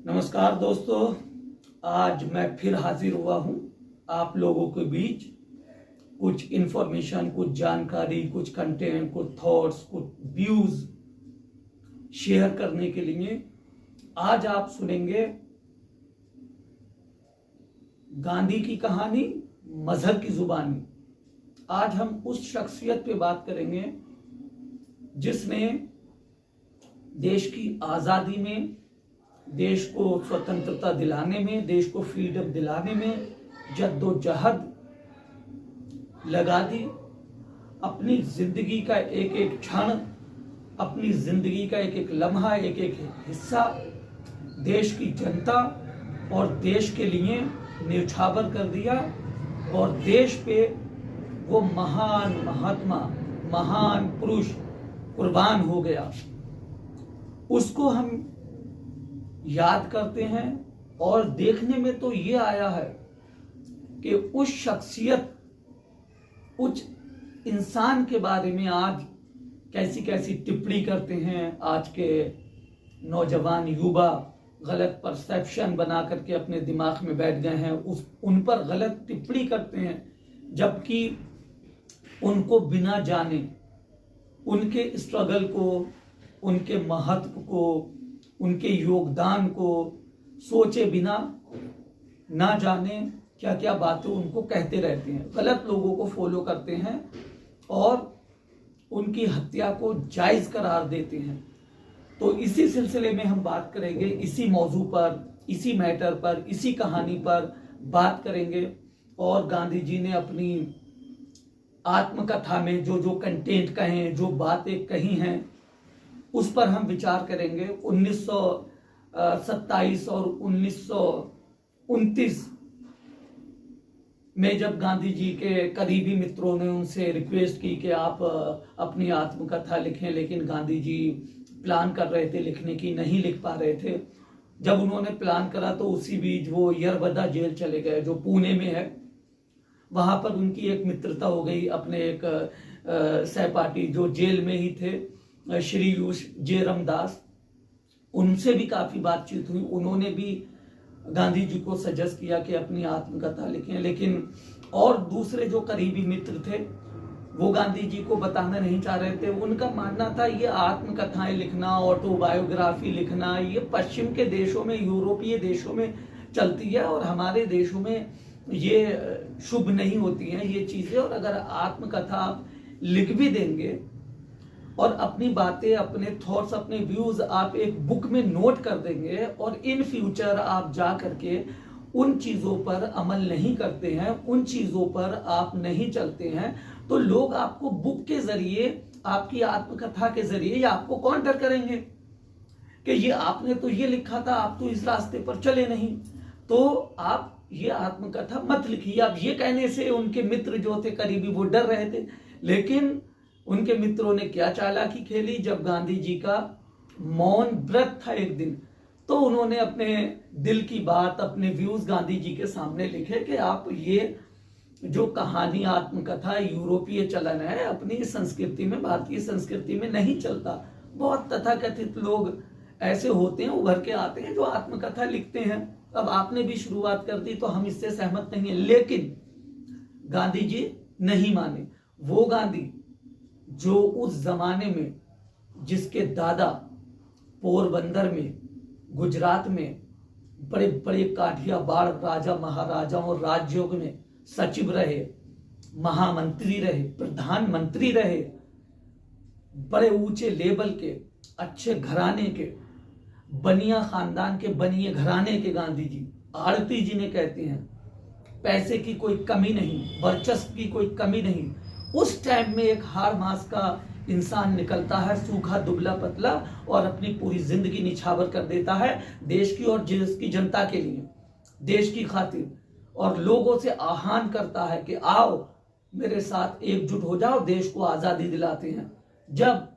नमस्कार दोस्तों, आज मैं फिर हाजिर हुआ हूं आप लोगों के बीच कुछ इंफॉर्मेशन, कुछ जानकारी, कुछ कंटेंट, कुछ थॉट्स, कुछ व्यूज शेयर करने के लिए। आज आप सुनेंगे गांधी की कहानी, मजहब की जुबानी। आज हम उस शख्सियत पे बात करेंगे जिसने देश की आजादी में, देश को स्वतंत्रता दिलाने में, देश को फ्रीडम दिलाने में जद्दोजहद लगा दी। अपनी जिंदगी का एक एक क्षण, अपनी जिंदगी का एक एक लम्हा, एक एक हिस्सा देश की जनता और देश के लिए न्यौछावर कर दिया। और देश पे वो महान महात्मा, महान पुरुष कुर्बान हो गया। उसको हम याद करते हैं और देखने में तो ये आया है कि उस शख्सियत, उस इंसान के बारे में आज कैसी कैसी टिप्पणी करते हैं। आज के नौजवान युवा गलत परसेप्शन बना करके अपने दिमाग में बैठ गए हैं, उन पर गलत टिप्पणी करते हैं, जबकि उनको बिना जाने, उनके स्ट्रगल को, उनके महत्व को, उनके योगदान को सोचे बिना, ना जाने क्या क्या बातें उनको कहते रहते हैं, गलत लोगों को फॉलो करते हैं और उनकी हत्या को जायज करार देते हैं। तो इसी सिलसिले में हम बात करेंगे, इसी मौजू पर, इसी मैटर पर, इसी कहानी पर बात करेंगे। और गांधी जी ने अपनी आत्मकथा में जो जो कंटेंट कहे, जो बातें कही हैं, उस पर हम विचार करेंगे। 1927 और 1929 में जब गांधी जी के करीबी मित्रों ने उनसे रिक्वेस्ट की कि आप अपनी आत्मकथा लिखें, लेकिन गांधी जी प्लान कर रहे थे लिखने की, नहीं लिख पा रहे थे। जब उन्होंने प्लान करा तो उसी बीच वो यरबदा जेल चले गए, जो पुणे में है। वहां पर उनकी एक मित्रता हो गई अपने एक सहपाठी जो जेल में ही थे, श्री जे रामदास। उनसे भी काफी बातचीत हुई। उन्होंने भी गांधी जी को सजेस्ट किया कि अपनी आत्मकथा लिखें, लेकिन और दूसरे जो करीबी मित्र थे वो गांधी जी को बताना नहीं चाह रहे थे। उनका मानना था ये आत्मकथाएं लिखना, ऑटोबायोग्राफी लिखना, ये पश्चिम के देशों में, यूरोपीय देशों में चलती है और हमारे देशों में ये शुभ नहीं होती हैं ये चीजें। और अगर आत्मकथा आप लिख भी देंगे और अपनी बातें, अपने थॉट्स, अपने व्यूज आप एक बुक में नोट कर देंगे और इन फ्यूचर आप जा करके उन चीजों पर अमल नहीं करते हैं, उन चीजों पर आप नहीं चलते हैं, तो लोग आपको बुक के जरिए, आपकी आत्मकथा के जरिए आपको काउंटर करेंगे कि ये आपने तो ये लिखा था, आप तो इस रास्ते पर चले नहीं, तो आप ये आत्मकथा मत लिखिए। अब ये कहने से उनके मित्र जो थे करीबी, वो डर रहे थे। लेकिन उनके मित्रों ने क्या चालाकी खेली, जब गांधी जी का मौन व्रत था एक दिन, तो उन्होंने अपने दिल की बात, अपने व्यूज गांधी जी के सामने लिखे कि आप ये जो कहानी, आत्मकथा यूरोपीय चलन है, अपनी संस्कृति में, भारतीय संस्कृति में नहीं चलता। बहुत तथाकथित लोग ऐसे होते हैं, उभर के आते हैं, जो आत्मकथा लिखते हैं। अब आपने भी शुरुआत कर दी तो हम इससे सहमत नहीं है, लेकिन गांधी जी नहीं माने। वो गांधी जो उस जमाने में, जिसके दादा पोरबंदर में, गुजरात में बड़े बड़े काठियावाड़ राजा महाराजाओं और राज्यों में सचिव रहे, महामंत्री रहे, प्रधानमंत्री रहे, बड़े ऊंचे लेवल के, अच्छे घराने के, बनिया खानदान के, बनिए घराने के गांधी जी, आरती जी ने कहते हैं पैसे की कोई कमी नहीं, वर्चस्व की कोई कमी नहीं। उस टाइम में एक हाड़ मास का इंसान निकलता है, सूखा दुबला पतला, और अपनी पूरी जिंदगी निछावर कर देता है देश की और देश की जनता के लिए, देश की खातिर, और लोगों से आह्वान करता है कि आओ मेरे साथ एकजुट हो जाओ, देश को आजादी दिलाते हैं। जब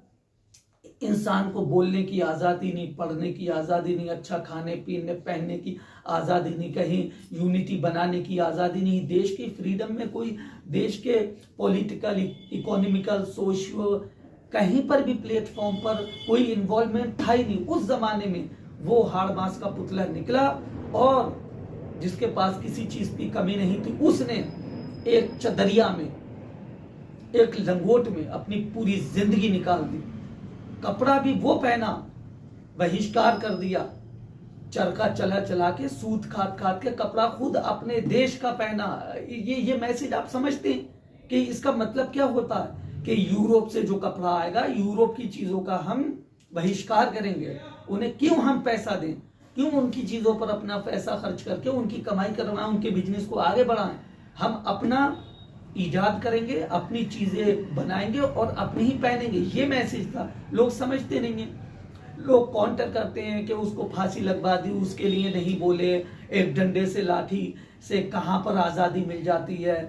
इंसान को बोलने की आजादी नहीं, पढ़ने की आजादी नहीं, अच्छा खाने पीने पहनने की आजादी नहीं, कहीं यूनिटी बनाने की आजादी नहीं, देश की फ्रीडम में कोई, देश के पॉलिटिकल, इकोनॉमिकल, सोशियो, कहीं पर भी प्लेटफॉर्म पर कोई इन्वॉल्वमेंट था ही नहीं। उस जमाने में वो हाड़ मास का पुतला निकला और जिसके पास किसी चीज की कमी नहीं थी उसने एक चदरिया में, एक लंगोट में अपनी पूरी जिंदगी निकाल दी। कपड़ा भी वो पहना, बहिष्कार कर दिया, चरखा चला चला के, सूत खाद खाद के कपड़ा खुद अपने देश का पहना। ये मैसेज आप समझते हैं कि इसका मतलब क्या होता है कि यूरोप से जो कपड़ा आएगा, यूरोप की चीजों का हम बहिष्कार करेंगे। उन्हें क्यों हम पैसा दें, क्यों उनकी चीजों पर अपना पैसा खर्च करके उनकी कमाई करवाएं, उनके बिजनेस को आगे बढ़ाएं। हम अपना इजाद करेंगे, अपनी चीजें बनाएंगे और अपनी ही पहनेंगे। ये मैसेज था। लोग समझते नहीं है, लोग काउंटर करते हैं कि उसको फांसी लगवा दी, उसके लिए नहीं बोले, एक डंडे से लाठी से कहां पर आजादी मिल जाती है।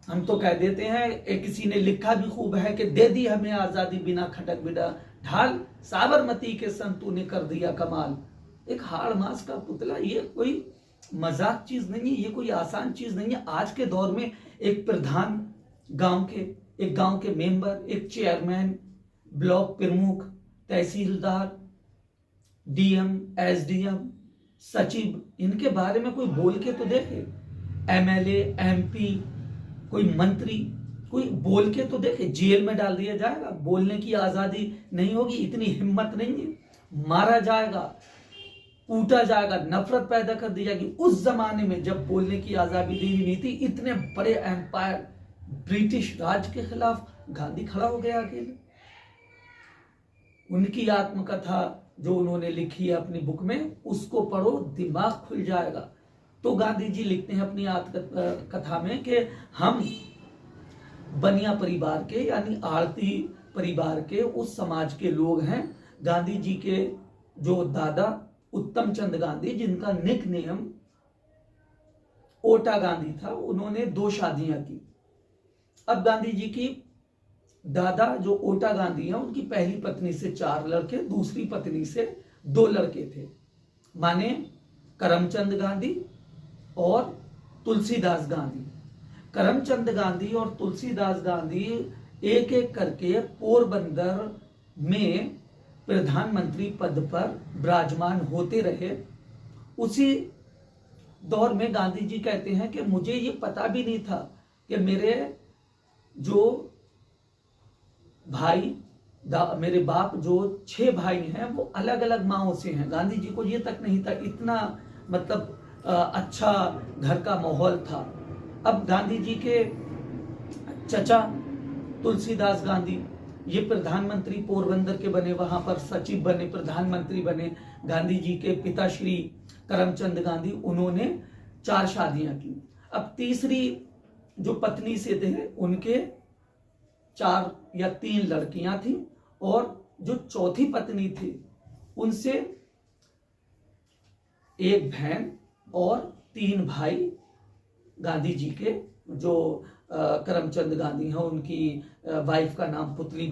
हम तो कह देते हैं, किसी ने लिखा भी खूब है कि दे दी हमें आजादी बिना खटक बिना ढाल, साबरमती के संग तूने कर दिया कमाल। एक हाड़ मास का पुतला, ये कोई मजाक चीज नहीं है, ये कोई आसान चीज नहीं है। आज के दौर में एक प्रधान, एक गांव के मेंबर, एक चेयरमैन, ब्लॉक प्रमुख, तहसीलदार, डीएम, एसडीएम, सचिव, इनके बारे में कोई बोल के तो देखे। एमएलए, एमपी, कोई मंत्री, कोई बोल के तो देखे। जेल में डाल दिया जाएगा, बोलने की आजादी नहीं होगी, इतनी हिम्मत नहीं है, मारा जाएगा, कूटा जाएगा, नफरत पैदा कर दी जाएगी। उस जमाने में जब बोलने की आजादी नहीं थी, इतने बड़े एम्पायर ब्रिटिश राज के खिलाफ गांधी खड़ा हो गया अकेले। उनकी आत्मकथा जो उन्होंने लिखी है अपनी बुक में, उसको पढ़ो, दिमाग खुल जाएगा। तो गांधी जी लिखते हैं अपनी आत्मकथा में कि हम बनिया परिवार के, यानी आड़ती परिवार के उस समाज के लोग हैं। गांधी जी के जो दादा उत्तम चंद गांधी, जिनका निक नेम ओटा गांधी था, उन्होंने 2 शादियां की। अब गांधी जी की दादा जो ओटा गांधी हैं, उनकी पहली पत्नी से 4 लड़के, दूसरी पत्नी से 2 लड़के थे, माने करमचंद गांधी और तुलसीदास गांधी। करमचंद गांधी और तुलसीदास गांधी एक एक करके पोरबंदर में प्रधानमंत्री पद पर विराजमान होते रहे। उसी दौर में गांधी जी कहते हैं कि मुझे ये पता भी नहीं था कि मेरे जो भाई, मेरे बाप जो 6 भाई हैं, वो अलग अलग माओं से हैं। गांधी जी को ये तक नहीं था, इतना मतलब अच्छा घर का माहौल था। अब गांधी जी के चचा तुलसीदास गांधी, ये प्रधानमंत्री पोरबंदर के बने, वहां पर सचिव बने, प्रधानमंत्री बने। गांधी जी के पिताश्री करमचंद गांधी, उन्होंने 4 शादियां की। अब तीसरी जो पत्नी से थे, उनके 4 या 3 लड़कियां थी, और जो चौथी पत्नी थी, उनसे 1 बहन और 3 भाई। गांधी जी के जो करमचंद गांधी हैं, उनकी वाइफ का नाम पुतली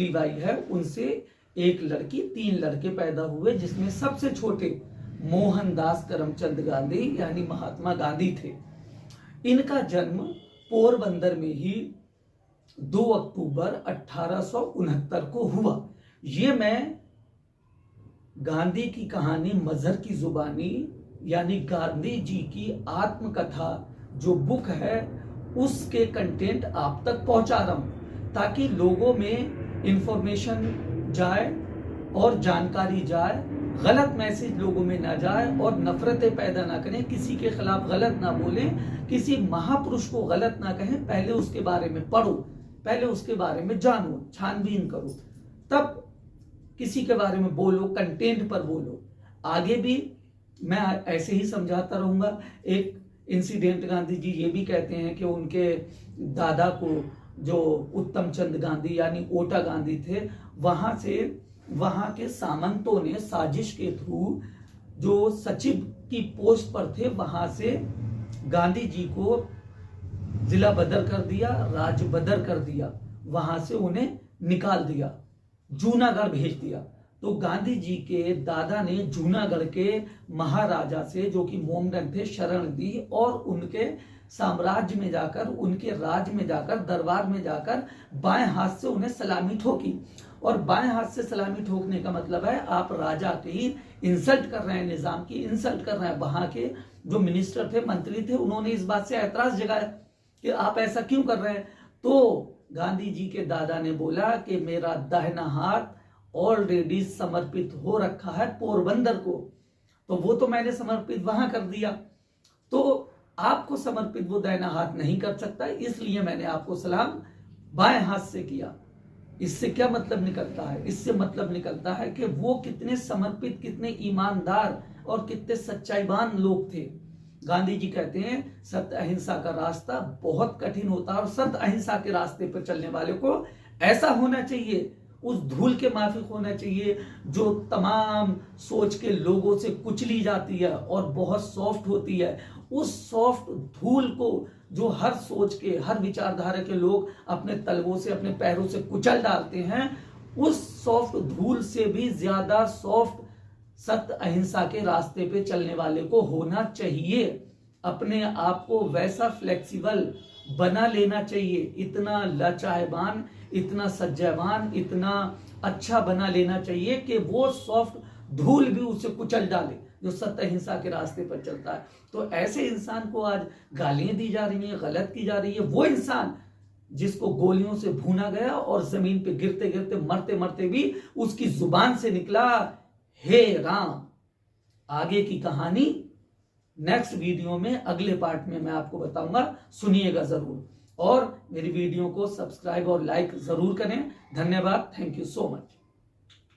बाई है, उनसे 1 लड़की, 3 लड़के पैदा हुए, जिसमें सबसे छोटे मोहनदास करमचंद गांधी यानी महात्मा गांधी थे। इनका जन्म पोरबंदर में ही 2 अक्टूबर 1869 को हुआ। ये मैं गांधी की कहानी मजहर की जुबानी, यानी गांधी जी की आत्मकथा जो बुक है, उसके कंटेंट आप तक पहुंचा रहा हूं, ताकि लोगों में इंफॉर्मेशन जाए और जानकारी जाए, गलत मैसेज लोगों में ना जाए और नफरतें पैदा ना करें, किसी के खिलाफ गलत ना बोलें, किसी महापुरुष को गलत ना कहें। पहले उसके बारे में पढ़ो, पहले उसके बारे में जानो, छानबीन करो, तब किसी के बारे में बोलो, कंटेंट पर बोलो। आगे भी मैं ऐसे ही समझाता रहूंगा। एक इंसिडेंट गांधी जी ये भी कहते हैं कि उनके दादा को, जो उत्तम चंद गांधी यानी ओटा गांधी थे, वहां के सामंतों ने साजिश के थ्रू जो सचिव की पोस्ट पर थे, वहां से गांधी जी को जिला बदर कर दिया, राज्य बदर कर दिया, वहां से उन्हें निकाल दिया, जूनागढ़ भेज दिया। तो गांधी जी के दादा ने जूनागढ़ के महाराजा से, जो कि मोमडन थे, शरण दी और उनके साम्राज्य में जाकर, उनके राज में जाकर, दरबार में जाकर बाएं हाथ से उन्हें सलामी ठोकी और बाएं हाथ से सलामी ठोकने का मतलब है आप राजा की इंसल्ट कर रहे हैं, निजाम की इंसल्ट कर रहे हैं। वहां के जो मिनिस्टर थे, मंत्री थे, उन्होंने इस बात से ऐतराज जगाया कि आप ऐसा क्यों कर रहे हैं। तो गांधी जी के दादा ने बोला कि मेरा दाहिना हाथ ऑलरेडी समर्पित हो रखा है पोरबंदर को, तो वो तो मैंने समर्पित वहां कर दिया, तो आपको समर्पित वो दाहिना हाथ नहीं कर सकता, इसलिए मैंने आपको सलाम बाएं हाथ से किया। इससे क्या मतलब निकलता है? इससे मतलब निकलता है कि वो कितने समर्पित, कितने ईमानदार और कितने सच्चाईवान लोग थे। गांधी जी कहते हैं सत्य अहिंसा का रास्ता बहुत कठिन होता है और सत्य अहिंसा के रास्ते पर चलने वाले को ऐसा होना चाहिए, उस धूल के माफिक होना चाहिए जो तमाम सोच के लोगों से कुचली जाती है और बहुत सॉफ्ट होती है। उस सॉफ्ट धूल को जो हर सोच के, हर विचारधारा के लोग अपने तलवों से, अपने पैरों से कुचल डालते हैं, उस सॉफ्ट धूल से भी ज्यादा सॉफ्ट सत्य अहिंसा के रास्ते पे चलने वाले को होना चाहिए। अपने आप को वैसा फ्लेक्सिबल बना लेना चाहिए, इतना लचीलापन, इतना सज्जनवान, इतना अच्छा बना लेना चाहिए कि वो सॉफ्ट धूल भी उसे कुचल डाले जो सत्य अहिंसा के रास्ते पर चलता है। तो ऐसे इंसान को आज गालियां दी जा रही हैं, गलत की जा रही है। वो इंसान जिसको गोलियों से भूना गया और जमीन पे गिरते गिरते, मरते मरते भी उसकी जुबान से निकला हे राम। आगे की कहानी नेक्स्ट वीडियो में, अगले पार्ट में मैं आपको बताऊंगा, सुनिएगा जरूर। और मेरी वीडियो को सब्सक्राइब और लाइक जरूर करें। धन्यवाद, थैंक यू सो मच।